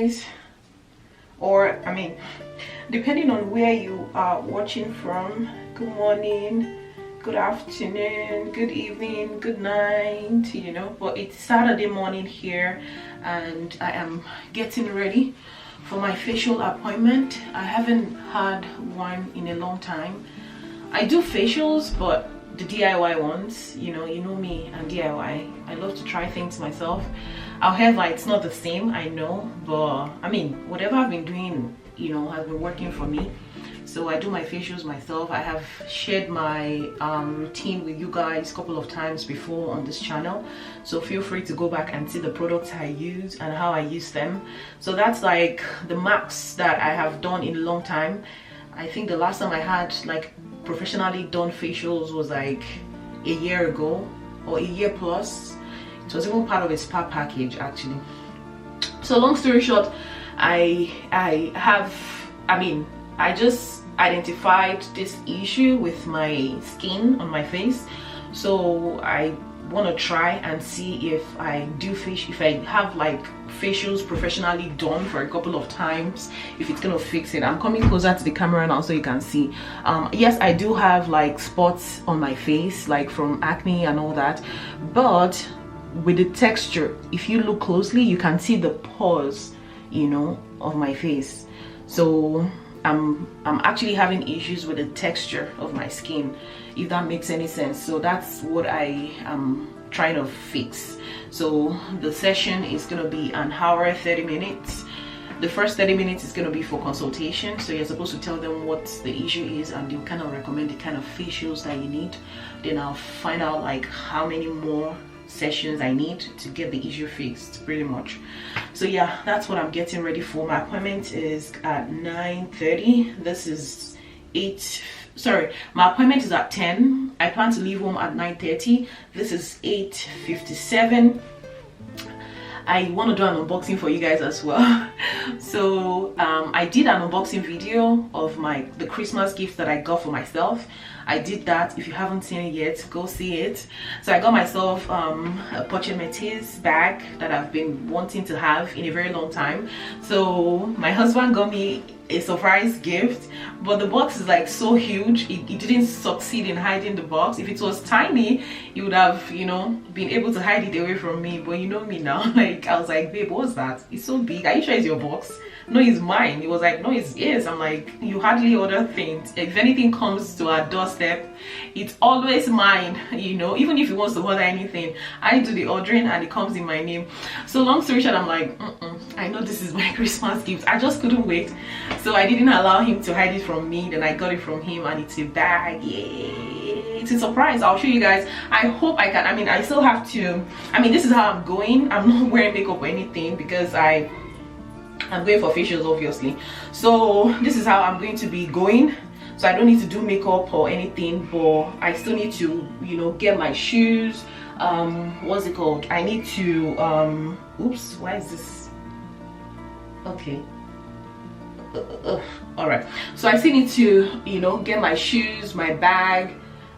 guys, or I mean, depending on where you are watching from. Good morning, good afternoon, good evening, good night, you know. But it's Saturday morning here, and I am getting ready for my facial appointment. I haven't had one in a long time. I do facials, but the DIY ones, you know me and DIY. I love to try things myself. However, it's not the same, I know, but I mean, whatever I've been doing, you know, has been working for me. So I do my facials myself. I have shared my routine with you guys a couple of times before on this channel, so feel free to go back and see the products I use and how I use them. So that's like the max that I have done in a long time. I think the last time I had like professionally done facials was like a year ago, or a year plus. It was even part of a spa package actually. So long story short, I just identified this issue with my skin on my face, so I want to try and see if I have like facials professionally done for a couple of times, if it's gonna fix it. I'm coming closer to the camera now so you can see. Yes, I do have like spots on my face, like from acne and all that, but with the texture, if you look closely, you can see the pores, you know, of my face. So I'm actually having issues with the texture of my skin, if that makes any sense. So that's what I am trying to fix. So the session is going to be an hour 30 minutes. The first 30 minutes is going to be for consultation, so you're supposed to tell them what the issue is and they'll kind of recommend the kind of facials that you need. Then I'll find out like how many more sessions I need to get the issue fixed, pretty much. So yeah, that's what I'm getting ready for. My appointment is at 9:30. This is my appointment is at 10. I plan to leave home at 9:30. This is 8:57. I want to do an unboxing for you guys as well. So I did an unboxing video of the Christmas gift that I got for myself. I did that. If you haven't seen it yet, go see it. So I got myself a Poche Métis bag that I've been wanting to have in a very long time. So my husband got me a surprise gift, but the box is like so huge, it didn't succeed in hiding the box. If it was tiny, he would have, you know, been able to hide it away from me. But you know me now, like I was like, babe, what's that? It's so big. Are you sure it's your box? No, it's mine. He was like, no, it's his. I'm like, you hardly order things. If anything comes to our doorstep, it's always mine, you know. Even if he wants to order anything, I do the ordering and it comes in my name. So long story short, I'm like, I know this is my Christmas gift. I just couldn't wait, so I didn't allow him to hide it from me. Then I got it from him, and it's a bag. Yay! It's a surprise. I'll show you guys. I hope I can. I mean, I still have to. I mean, this is how I'm going. I'm not wearing makeup or anything because I'm going for facials, obviously. So this is how I'm going to be going. So I don't need to do makeup or anything, but I still need to, you know, get my shoes. What's it called? I need to oops, why is this? Okay. All right, so I still need to, you know, get my shoes, my bag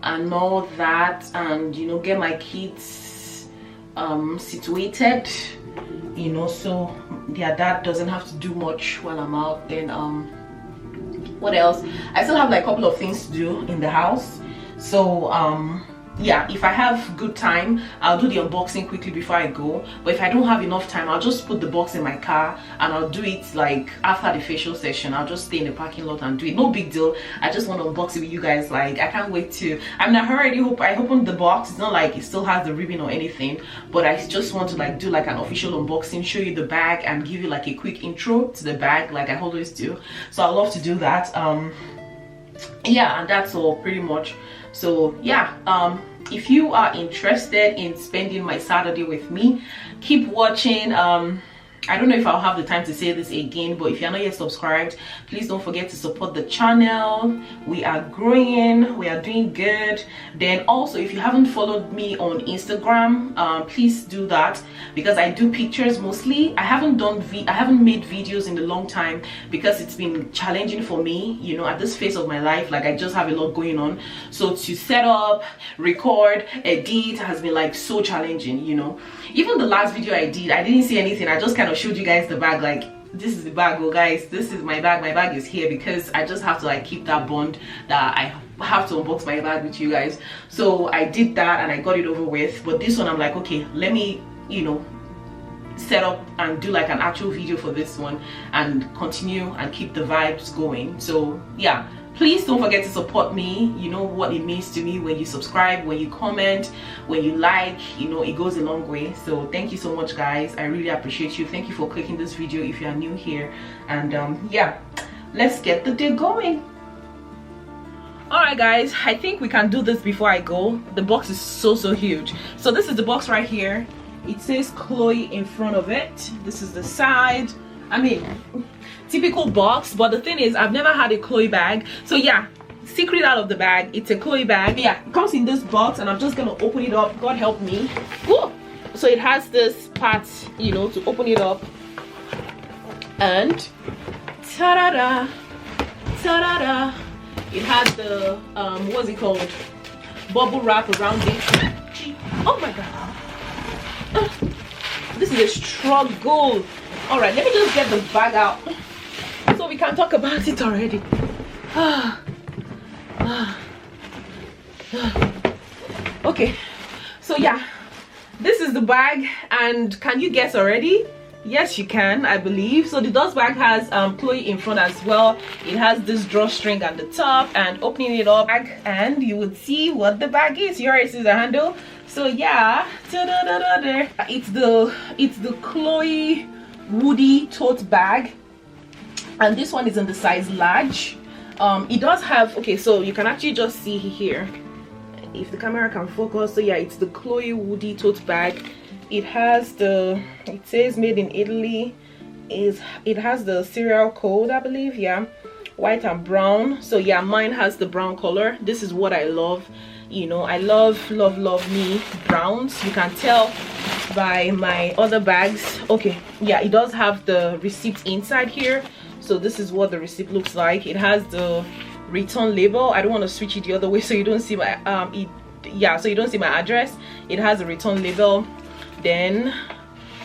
and all that, and you know, get my kids situated, you know, so yeah, that doesn't have to do much while I'm out. Then what else? I still have like a couple of things to do in the house. So yeah, if I have good time, I'll do the unboxing quickly before I go. But if I don't have enough time, I'll just put the box in my car and I'll do it like after the facial session. I'll just stay in the parking lot and do it. No big deal. I just want to unbox it with you guys. Like, I can't wait to. I mean, I opened the box. It's not like it still has the ribbon or anything, but I just want to like do like an official unboxing, show you the bag and give you like a quick intro to the bag like I always do. So I love to do that. Yeah, and that's all pretty much. So yeah, if you are interested in spending my Saturday with me, keep watching. I don't know if I'll have the time to say this again, but if you're not yet subscribed, please don't forget to support the channel. We are growing, we are doing good. Then also, if you haven't followed me on Instagram, please do that, because I do pictures mostly. I haven't made videos in a long time because it's been challenging for me, you know, at this phase of my life. Like, I just have a lot going on, so to set up, record, edit has been like so challenging, you know. Even the last video I did, I didn't see anything. I just kind of showed you guys the bag, like this is the bag. Oh guys, this is my bag. My bag is here because I just have to like keep that bond that I have to unbox my bag with you guys. So I did that and I got it over with. But this one I'm like, okay, let me, you know, set up and do like an actual video for this one and continue and keep the vibes going. So yeah, please don't forget to support me. You know what it means to me when you subscribe, when you comment, when you like, you know, it goes a long way. So thank you so much guys, I really appreciate you. Thank you for clicking this video if you are new here. And yeah, let's get the day going. All right guys, I think we can do this before I go. The box is so huge. So this is the box right here. It says Chloe in front of it. This is the side. I mean, typical box, but the thing is I've never had a Chloe bag. So yeah, secret out of the bag, it's a Chloe bag. Yeah, it comes in this box and I'm just gonna open it up. God help me. Ooh. So it has this part, you know, to open it up, and ta-da-da, ta-da-da, it has the what's it called, bubble wrap around it. Oh my god, this is a struggle. All right, let me just get the bag out so we can talk about it already. Okay, so yeah, this is the bag, and can you guess already? Yes, you can, I believe. So the dust bag has Chloe in front as well. It has this drawstring at the top, and opening it up and you would see what the bag is. You already see the handle. So yeah, it's the Chloe Woody tote bag, and this one is in the size large. It does have, okay, so you can actually just see here if the camera can focus. So yeah, it's the Chloe Woody tote bag. It has the, it says made in Italy. It has the serial code, I believe. Yeah, white and brown. So yeah, mine has the brown color. This is what I love. You know, I love me browns. You can tell by my other bags. Okay, yeah, it does have the receipt inside here. So this is what the receipt looks like. It has the return label. I don't want to switch it the other way so you don't see my so you don't see my address. It has a return label. Then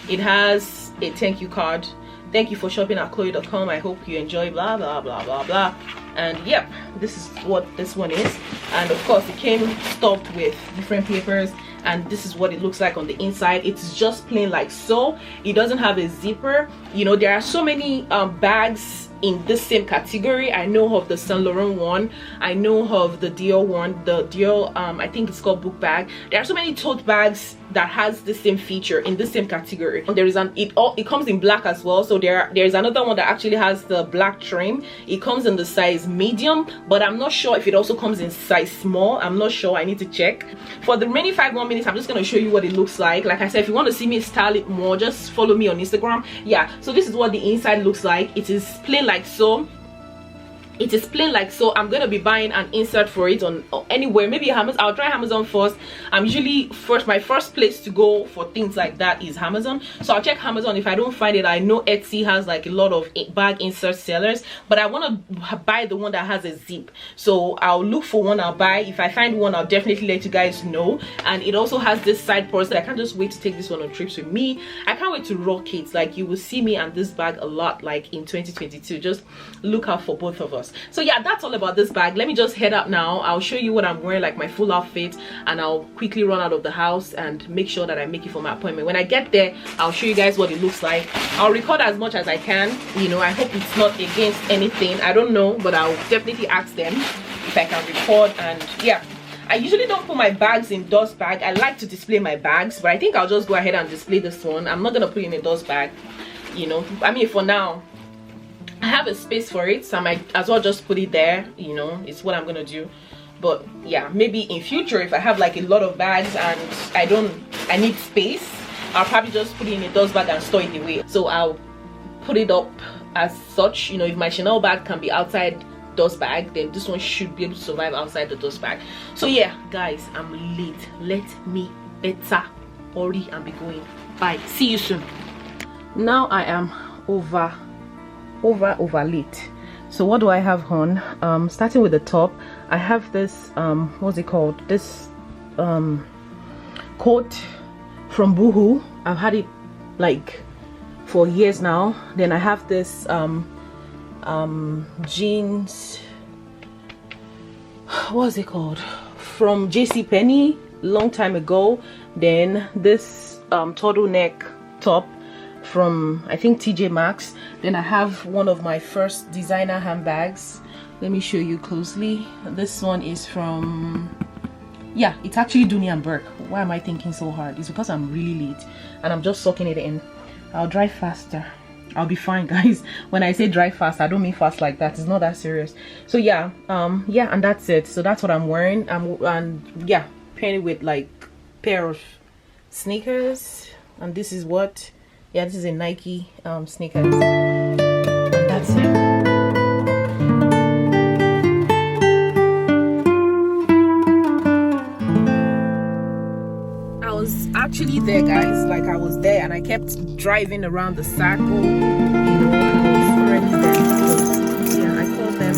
it has a thank you card. Thank you for shopping at chloe.com. I hope you enjoy blah blah blah blah blah. And yep, this is what this one is. And of course it came stuffed with different papers, and this is what it looks like on the inside. It's just plain like so. It doesn't have a zipper. You know, there are so many bags in this same category. I know of the Saint Laurent one, I know of the Dior one, the Dior I think it's called book bag. There are so many tote bags that has the same feature in the same category. There is it comes in black as well. So there's another one that actually has the black trim. It comes in the size medium, but I'm not sure if it also comes in size small. I'm not sure, I need to check. For the remaining 5 more minutes, I'm just going to show you what it looks like. Like I said, if you want to see me style it more, just follow me on Instagram. Yeah, so this is what the inside looks like. It is plain like so. It is plain like so. I'm gonna be buying an insert for it on anywhere, maybe Amazon. I'll try Amazon first. I'm usually my first place to go for things like that is Amazon. So I'll check Amazon. If I don't find it, I know Etsy has like a lot of bag insert sellers, but I want to buy the one that has a zip. So I'll look for one, I'll buy. If I find one, I'll definitely let you guys know. And it also has this side purse that I can't just wait to take this one on trips with me. I can't wait to rock it. Like, you will see me and this bag a lot, like in 2022. Just look out for both of us. So yeah, that's all about this bag. Let me just head up now. I'll show you what I'm wearing, like my full outfit, and I'll quickly run out of the house and make sure that I make it for my appointment. When I get there, I'll show you guys what it looks like. I'll record as much as I can. You know, I hope it's not against anything. I don't know, but I'll definitely ask them if I can record. And yeah, I usually don't put my bags in dust bag. I like to display my bags, but I think I'll just go ahead and display this one. I'm not gonna put it in a dust bag, you know. I mean, for now I have a space for it, so I might as well just put it there. You know, it's what I'm gonna do. But yeah, maybe in future, if I have like a lot of bags and I need space, I'll probably just put it in a dust bag and store it away. So I'll put it up as such. You know, if my Chanel bag can be outside dust bag, then this one should be able to survive outside the dust bag. So yeah guys, I'm late. Let me better hurry and be going. Bye, see you soon. Now I am over late. So what do I have on? Starting with the top, I have this what's it called, this coat from Boohoo. I've had it like for years now. Then I have this jeans, what's it called, from JCPenney long time ago. Then this turtleneck top from I think TJ Maxx. Then I have one of my first designer handbags. Let me show you closely. This one is from, yeah, it's actually Dooney & Bourke. Why am I thinking so hard? It's because I'm really late and I'm just sucking it in. I'll drive faster. I'll be fine, guys. When I say drive fast, I don't mean fast like that. It's not that serious. So yeah, yeah, and that's it. So that's what I'm wearing. And yeah, pairing it with like pair of sneakers. And this is what, yeah, this is a Nike sneakers. And that's it. Actually there, guys, like I was there and I kept driving around the circle, you know, and I was already there. So yeah, I called them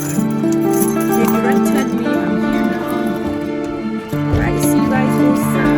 and they directed me. I'm here now. Alright, see you guys outside.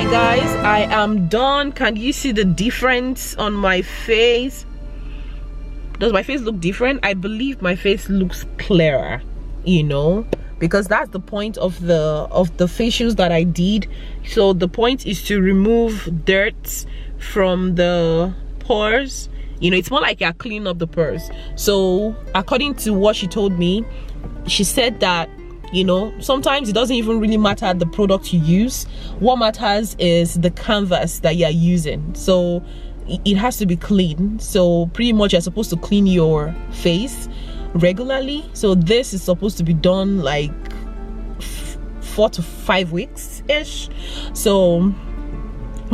Guys, I am done. Can you see the difference on my face? Does my face look different? I believe my face looks clearer, you know, because that's the point of the facials that I did. So the point is to remove dirt from the pores, you know. It's more like you're cleaning up the pores. So according to what she told me, she said that, you know, sometimes it doesn't even really matter the product you use. What matters is the canvas that you're using. So it has to be clean. So pretty much you're supposed to clean your face regularly. So this is supposed to be done like 4 to 5 weeks ish. So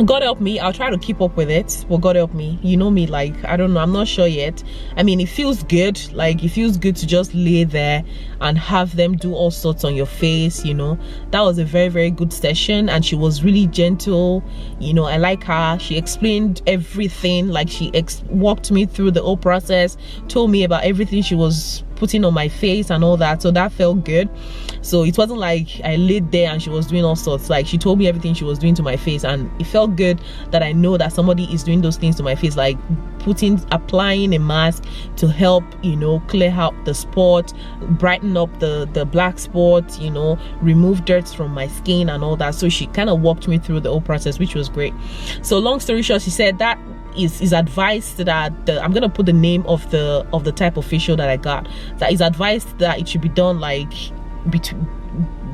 God help me, I'll try to keep up with it, but God help me, you know me, like, I don't know, I'm not sure yet. I mean, it feels good, like it feels good to just lay there and have them do all sorts on your face, you know. That was a very, very good session, and she was really gentle, you know. I like her. She explained everything, like she walked me through the whole process, told me about everything she was putting on my face and all that. So that felt good. So it wasn't like I laid there and she was doing all sorts. Like she told me everything she was doing to my face, and it felt good that I know that somebody is doing those things to my face, like applying a mask to help, you know, clear out the spot, brighten up the black spot, you know, remove dirt from my skin and all that. So she kind of walked me through the whole process, which was great. So long story short, she said that is advised that I'm gonna put the name of the type of facial that I got, that is advised that it should be done like between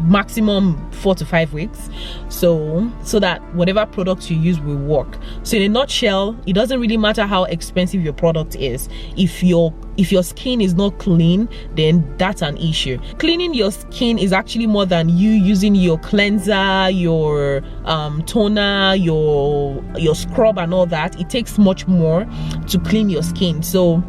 maximum 4 to 5 weeks, so that whatever product you use will work. So in a nutshell, it doesn't really matter how expensive your product is. If your skin is not clean, then that's an issue. Cleaning your skin is actually more than you using your cleanser, your toner, your scrub and all that. It takes much more to clean your skin. So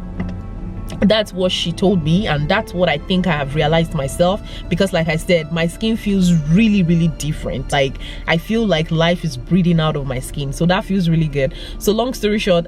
that's what she told me, and that's what I think I have realized myself, because like I said, my skin feels really, really different. Like I feel like life is breathing out of my skin, so that feels really good. So long story short,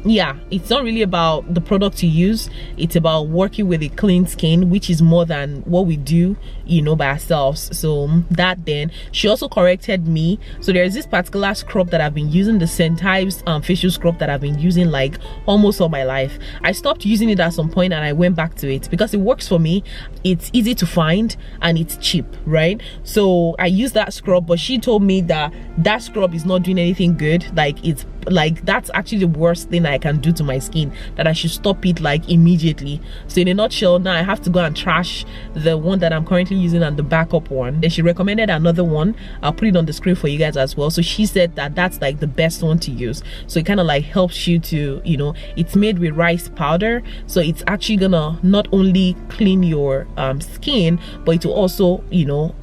yeah, it's not really about the product you use, it's about working with a clean skin, which is more than what we do, you know, by ourselves. So that, then she also corrected me. So there's this particular scrub that I've been using, the Sentive's facial scrub that I've been using like almost all my life. I stopped using it at some point and I went back to it because it works for me. It's easy to find and it's cheap, right? So I use that scrub, but she told me that that scrub is not doing anything good. Like, it's like, that's actually the worst thing I can do to my skin, that I should stop it like immediately. So in a nutshell, now I have to go and trash the one that I'm currently using and the backup one. Then she recommended another one. I'll put it on the screen for you guys as well. So she said that that's like the best one to use. So it kind of like helps you to, you know, it's made with rice powder, so it's actually gonna not only clean your skin, but it will also, you know,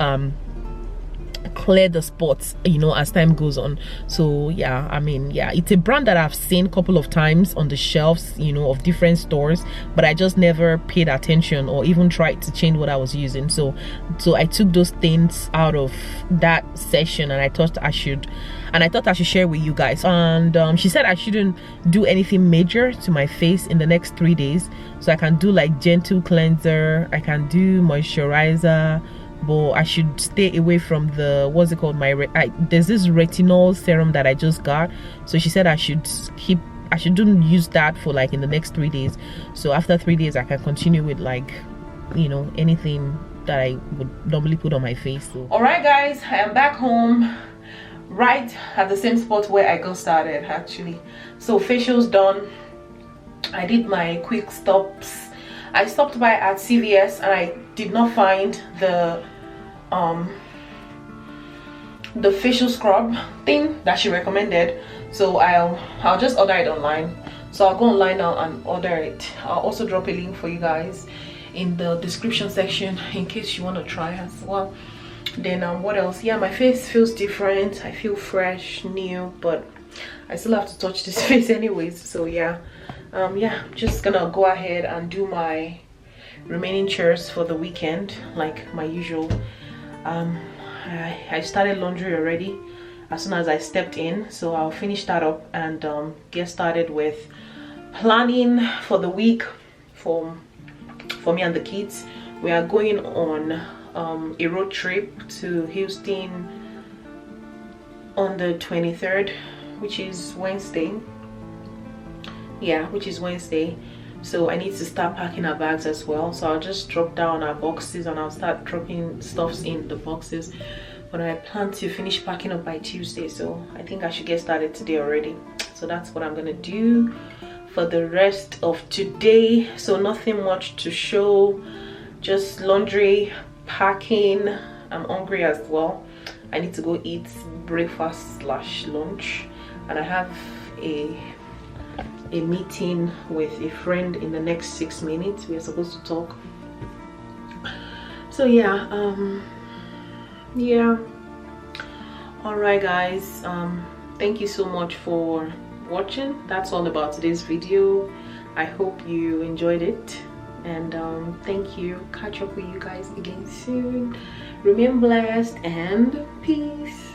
clear the spots, you know, as time goes on. So yeah, I mean, yeah, it's a brand that I've seen a couple of times on the shelves, you know, of different stores, but I just never paid attention or even tried to change what I was using. So I took those things out of that session, and I thought I should share with you guys. And she said I shouldn't do anything major to my face in the next 3 days, so I can do like gentle cleanser, I can do moisturizer, but I should stay away from the, what's it called, there's this retinol serum that I just got. So she said I shouldn't use that for like in the next 3 days. So after 3 days I can continue with, like, you know, anything that I would normally put on my face. So all right guys, I am back home, right at the same spot where I got started actually. So facial's done. I did my quick stops. I stopped by at CVS and I did not find the facial scrub thing that she recommended, so I'll just order it online. So I'll go online now and order it. I'll also drop a link for you guys in the description section in case you want to try as well. Then what else? Yeah, my face feels different. I feel fresh, new, but I still have to touch this face anyways. So yeah, yeah, I'm just gonna go ahead and do my remaining chores for the weekend like my usual. I started laundry already as soon as I stepped in, so I'll finish that up and get started with planning for the week for me and the kids. We are going on a road trip to Houston on the 23rd, which is Wednesday. Yeah, which is Wednesday. So I need to start packing our bags as well. So I'll just drop down our boxes and I'll start dropping stuffs in the boxes. But I plan to finish packing up by Tuesday, so I think I should get started today already. So that's what I'm gonna do for the rest of today. So nothing much to show, just laundry, packing. I'm hungry as well. I need to go eat breakfast / lunch, and I have a meeting with a friend in the next 6 minutes. We are supposed to talk. So yeah, yeah, all right guys, thank you so much for watching. That's all about today's video. I hope you enjoyed it, and thank you. Catch up with you guys again soon. Remain blessed and peace.